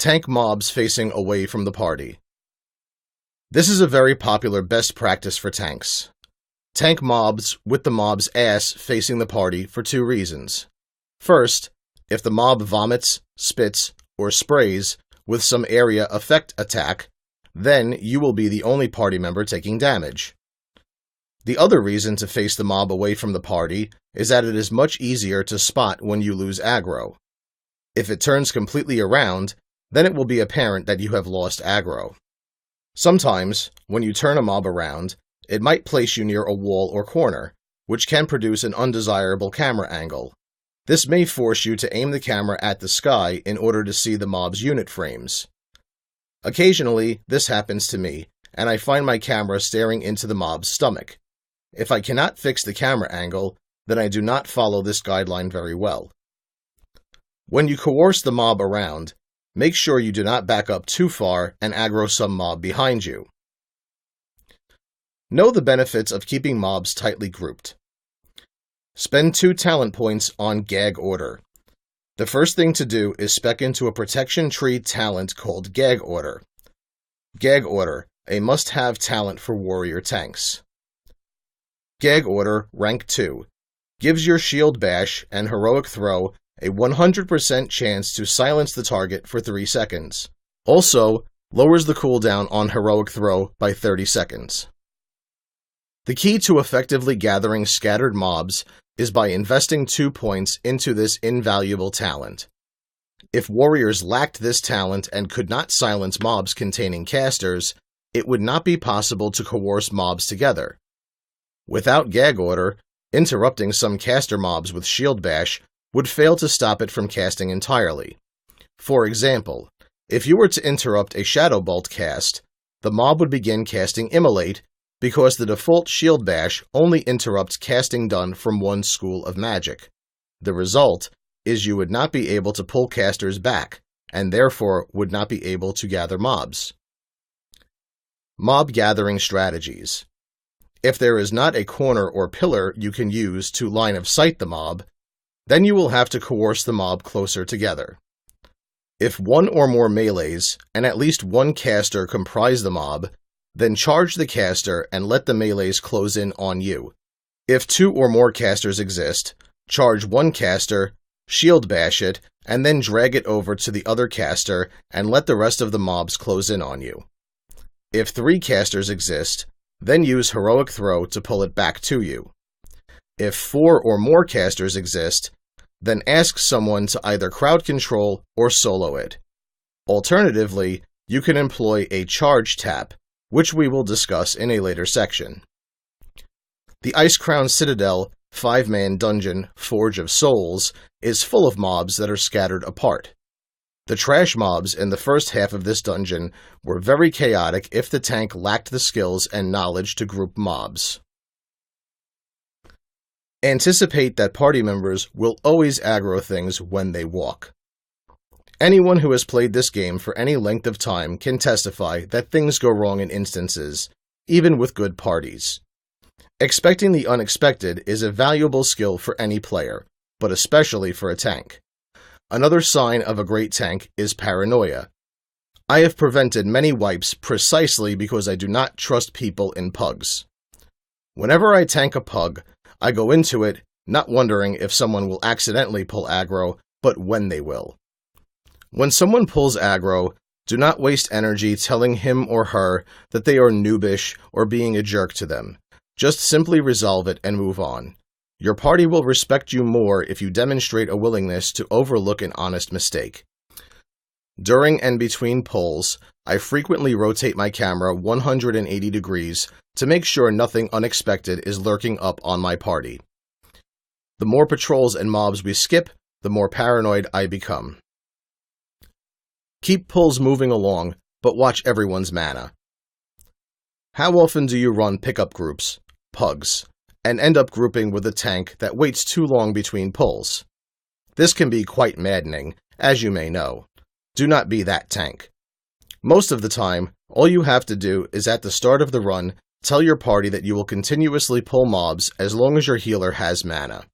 Tank mobs facing away from the party. This is a very popular best practice for tanks. Tank mobs with the mob's ass facing the party for two reasons. First, if the mob vomits, spits, or sprays with some area effect attack, then you will be the only party member taking damage. The other reason to face the mob away from the party is that it is much easier to spot when you lose aggro. If it turns completely around, then it will be apparent that you have lost aggro. Sometimes, when you turn a mob around, it might place you near a wall or corner, which can produce an undesirable camera angle. This may force you to aim the camera at the sky in order to see the mob's unit frames. Occasionally, this happens to me, and I find my camera staring into the mob's stomach. If I cannot fix the camera angle, then I do not follow this guideline very well. When you coerce the mob around, make sure you do not back up too far and aggro some mob behind you. Know the benefits of keeping mobs tightly grouped. Spend 2 talent points on Gag Order. The first thing to do is spec into a protection tree talent called Gag Order. Gag Order, a must-have talent for warrior tanks. Gag Order, rank 2, gives your Shield Bash and Heroic Throw a 100% chance to silence the target for 3 seconds. Also, lowers the cooldown on Heroic Throw by 30 seconds. The key to effectively gathering scattered mobs is by investing 2 points into this invaluable talent. If warriors lacked this talent and could not silence mobs containing casters, it would not be possible to coerce mobs together. Without Gag Order, interrupting some caster mobs with Shield Bash would fail to stop it from casting entirely. For example, if you were to interrupt a Shadow Bolt cast, the mob would begin casting Immolate because the default Shield Bash only interrupts casting done from one school of magic. The result is you would not be able to pull casters back, and therefore would not be able to gather mobs. Mob gathering strategies. If there is not a corner or pillar you can use to line of sight the mob, then you will have to coerce the mob closer together. If 1 or more melees and at least 1 caster comprise the mob, then charge the caster and let the melees close in on you. If 2 or more casters exist, charge 1 caster, Shield Bash it, and then drag it over to the other caster and let the rest of the mobs close in on you. If 3 casters exist, then use Heroic Throw to pull it back to you. If 4 or more casters exist, then ask someone to either crowd control or solo it. Alternatively, you can employ a charge tap, which we will discuss in a later section. The Ice Crown Citadel 5-man dungeon, Forge of Souls, is full of mobs that are scattered apart. The trash mobs in the first half of this dungeon were very chaotic if the tank lacked the skills and knowledge to group mobs. Anticipate that party members will always aggro things when they walk. Anyone who has played this game for any length of time can testify that things go wrong in instances, even with good parties. Expecting the unexpected is a valuable skill for any player, but especially for a tank. Another sign of a great tank is paranoia. I have prevented many wipes precisely because I do not trust people in pugs. Whenever I tank a pug, I go into it not wondering if someone will accidentally pull aggro, but when they will. When someone pulls aggro, do not waste energy telling him or her that they are noobish or being a jerk to them. Just simply resolve it and move on. Your party will respect you more if you demonstrate a willingness to overlook an honest mistake. During and between pulls, I frequently rotate my camera 180 degrees to make sure nothing unexpected is lurking up on my party. The more patrols and mobs we skip, the more paranoid I become. Keep pulls moving along, but watch everyone's mana. How often do you run pickup groups, pugs, and end up grouping with a tank that waits too long between pulls? This can be quite maddening, as you may know. Do not be that tank. Most of the time, all you have to do is at the start of the run, tell your party that you will continuously pull mobs as long as your healer has mana.